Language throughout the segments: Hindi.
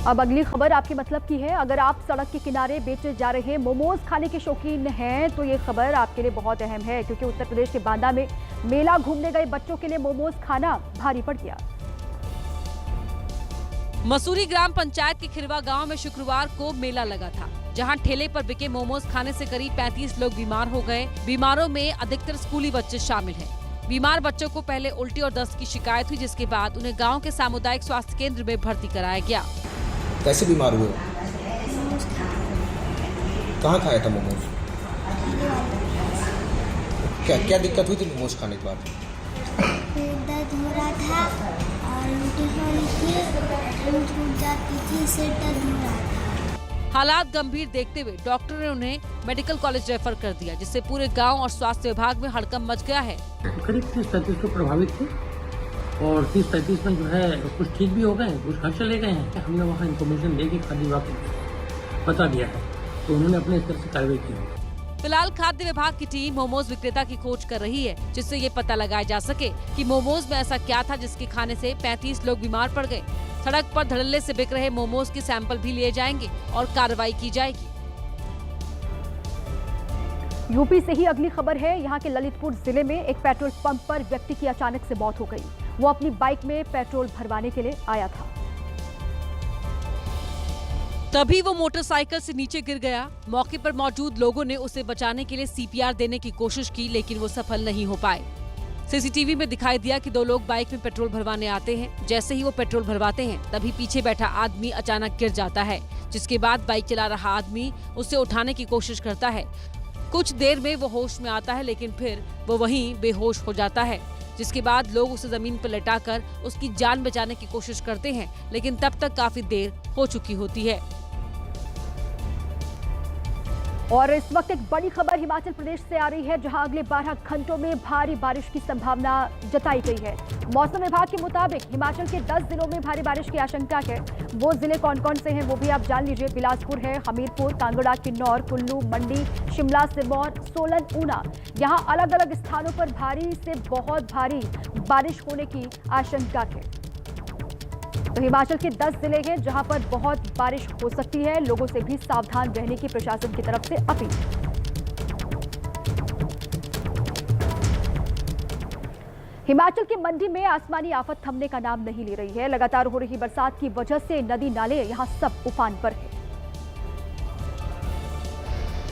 अब अगली खबर आपके मतलब की है। अगर आप सड़क के किनारे बेचे जा रहे मोमोज खाने के शौकीन हैं तो ये खबर आपके लिए बहुत अहम है, क्योंकि उत्तर प्रदेश के बांदा में मेला घूमने गए बच्चों के लिए मोमोज खाना भारी पड़ गया। मसूरी ग्राम पंचायत के खिरवा गांव में शुक्रवार को मेला लगा था, जहां ठेले पर बिके मोमोज खाने से करीब 35 लोग बीमार हो गए। बीमारों में अधिकतर स्कूली बच्चे शामिल हैं। बीमार बच्चों को पहले उल्टी और दस्त की शिकायत हुई, जिसके बाद उन्हें गांव के सामुदायिक स्वास्थ्य केंद्र में भर्ती कराया गया। कैसे बीमार हुए? कहाँ खाया था मोमोज? क्या दिक्कत हुई थी मोमोज खाने के बाद? दर्द हो रहा था और उल्टी हो रही थी, ऊँट फूट जाती थी, सिर दर्द हो रहा था। हालात गंभीर देखते हुए डॉक्टर ने उन्हें मेडिकल कॉलेज रेफर कर दिया, जिससे पूरे गांव और स्वास्थ्य विभाग में हड़कंप मच गया है। करीब 30-35 लोग प्रभावित थे और 30-35 में जो है कुछ ठीक भी हो गए, कुछ घर चले गए हैं। हमने वहाँ इन्फॉर्मेशन देके खाद्य विभाग को बता दिया है, तो उन्होंने अपने स्तर से कार्रवाई की है। फिलहाल खाद्य विभाग की टीम मोमोज विक्रेता की खोज कर रही है, जिससे ये पता लगाया जा सके कि मोमोज में ऐसा क्या था जिसके खाने से 35 लोग बीमार पड़ गए। सड़क पर धड़ल्ले से बिक रहे मोमोज के सैंपल भी लिए जाएंगे और कार्रवाई की जाएगी। यूपी से ही अगली खबर है। यहाँ के ललितपुर जिले में एक पेट्रोल पंप पर व्यक्ति की अचानक से मौत हो गई। वो अपनी बाइक में पेट्रोल भरवाने के लिए आया था, तभी वो मोटरसाइकिल से नीचे गिर गया। मौके पर मौजूद लोगों ने उसे बचाने के लिए सीपीआर देने की कोशिश की, लेकिन वो सफल नहीं हो पाए। सीसीटीवी में दिखाई दिया कि 2 लोग बाइक में पेट्रोल भरवाने आते हैं। जैसे ही वो पेट्रोल भरवाते हैं, तभी पीछे बैठा आदमी अचानक गिर जाता है, जिसके बाद बाइक चला रहा आदमी उसे उठाने की कोशिश करता है। कुछ देर में वो होश में आता है, लेकिन फिर वो वहीं बेहोश हो जाता है, जिसके बाद लोग उसे जमीन पर लेटाकर उसकी जान बचाने की कोशिश करते हैं, लेकिन तब तक काफी देर हो चुकी होती है। और इस वक्त एक बड़ी खबर हिमाचल प्रदेश से आ रही है, जहां अगले 12 घंटों में भारी बारिश की संभावना जताई गई है। मौसम विभाग के मुताबिक हिमाचल के 10 जिलों में भारी बारिश की आशंका है। वो जिले कौन कौन से हैं वो भी आप जान लीजिए। बिलासपुर है, हमीरपुर, कांगड़ा, किन्नौर, कुल्लू, मंडी, शिमला, सिरमौर, सोलन, ऊना। यहाँ अलग अलग स्थानों पर भारी से बहुत भारी बारिश होने की आशंका है। तो हिमाचल के 10 जिले हैं जहां पर बहुत बारिश हो सकती है। लोगों से भी सावधान रहने की प्रशासन की तरफ से अपील। हिमाचल के मंडी में आसमानी आफत थमने का नाम नहीं ले रही है। लगातार हो रही बरसात की वजह से नदी नाले यहां सब उफान पर है,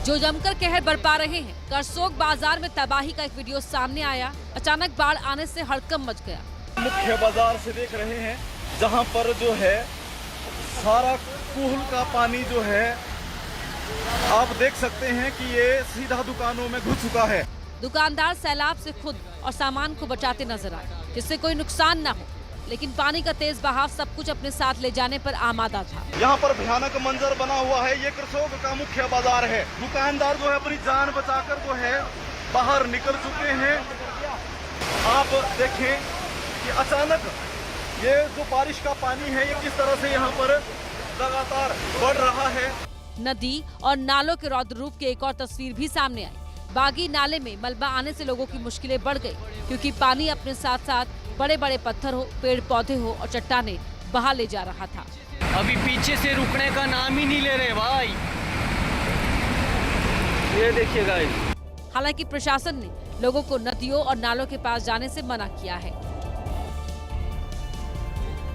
जो जमकर कहर बरपा रहे हैं। करसोग बाजार में तबाही का एक वीडियो सामने आया। अचानक बाढ़ आने से हड़कंप मच गया। मुख्य बाजार से देख रहे हैं, जहां पर जो है सारा कूहल का पानी जो है आप देख सकते हैं कि ये सीधा दुकानों में घुस चुका है। दुकानदार सैलाब से खुद और सामान को बचाते नजर आए, जिससे कोई नुकसान न हो, लेकिन पानी का तेज बहाव सब कुछ अपने साथ ले जाने पर आमादा था। यहाँ पर भयानक मंजर बना हुआ है। ये करसोग का मुख्य बाजार है। दुकानदार जो है अपनी जान बचाकर जो है बाहर निकल चुके हैं। आप देखें कि अचानक ये जो बारिश का पानी है, ये किस तरह से यहाँ पर लगातार बढ़ रहा है। नदी और नालों के रौद्र रूप की एक और तस्वीर भी सामने आई। बागी नाले में मलबा आने से लोगों की मुश्किलें बढ़ गई, क्योंकि पानी अपने साथ साथ बड़े बड़े पत्थर हो, पेड़ पौधे हो और चट्टाने बहा ले जा रहा था। अभी पीछे से रुकने का नाम ही नहीं ले रहे भाई। ये देखिएगा। हालांकि प्रशासन ने लोगों को नदियों और नालों के पास जाने से मना किया है।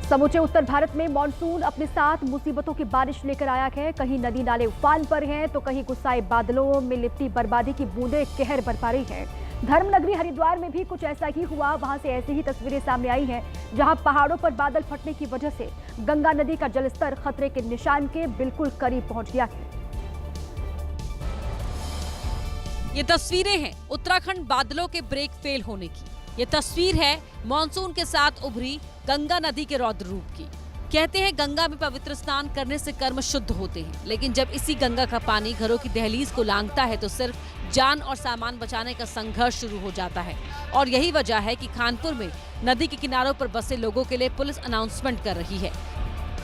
समूचे उत्तर भारत में मॉनसून अपने साथ मुसीबतों की बारिश लेकर आया है। कहीं नदी नाले उफान पर हैं, तो कहीं गुस्साए बादलों में लिपटी बर्बादी की बूंदें कहर बरपा रही हैं। धर्मनगरी हरिद्वार में भी कुछ ऐसा ही हुआ। वहां से ऐसी ही तस्वीरें सामने आई हैं, जहां पहाड़ों पर बादल फटने की वजह से गंगा नदी का जलस्तर खतरे के निशान के बिल्कुल करीब पहुंच गया है। ये तस्वीरें हैं उत्तराखंड बादलों के ब्रेक फेल होने की। ये तस्वीर है मॉनसून के साथ उभरी गंगा नदी के रौद्र रूप की। कहते हैं गंगा में पवित्र स्नान करने से कर्म शुद्ध होते हैं, लेकिन जब इसी गंगा का पानी घरों की दहलीज को लांघता है तो सिर्फ जान और सामान बचाने का संघर्ष शुरू हो जाता है। और यही वजह है कि खानपुर में नदी के किनारों पर बसे लोगों के लिए पुलिस अनाउंसमेंट कर रही है।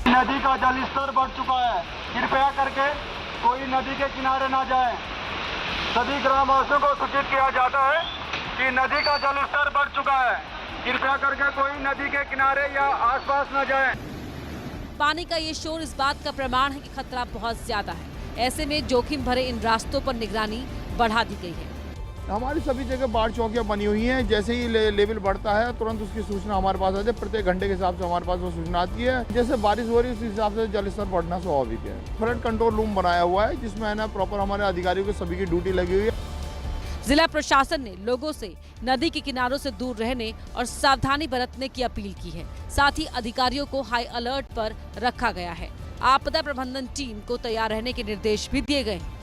नदी का जलस्तर बढ़ चुका है, कृपया करके कोई नदी के किनारे ना जाए। सभी ग्रामवासियों को सूचित किया जाता है कि नदी का जलस्तर बढ़ चुका है, कृपया करके कोई नदी के किनारे या आसपास न जाए। पानी का ये शोर इस बात का प्रमाण है कि खतरा बहुत ज्यादा है। ऐसे में जोखिम भरे इन रास्तों पर निगरानी बढ़ा दी गई है। हमारी सभी जगह बाढ़ चौकियां बनी हुई हैं। जैसे ही लेवल बढ़ता है तुरंत उसकी सूचना हमारे पास आती है। प्रत्येक घंटे के हिसाब से हमारे पास वो सूचना आती है। जैसे बारिश हो रही है उस हिसाब से जल स्तर बढ़ना स्वाभाविक है। फ्लड कंट्रोल रूम बनाया हुआ है जिसमें है ना प्रॉपर हमारे अधिकारियों की सभी की ड्यूटी लगी हुई है। जिला प्रशासन ने लोगों से नदी के किनारों से दूर रहने और सावधानी बरतने की अपील की है। साथ ही अधिकारियों को हाई अलर्ट पर रखा गया है। आपदा प्रबंधन टीम को तैयार रहने के निर्देश भी दिए गए हैं।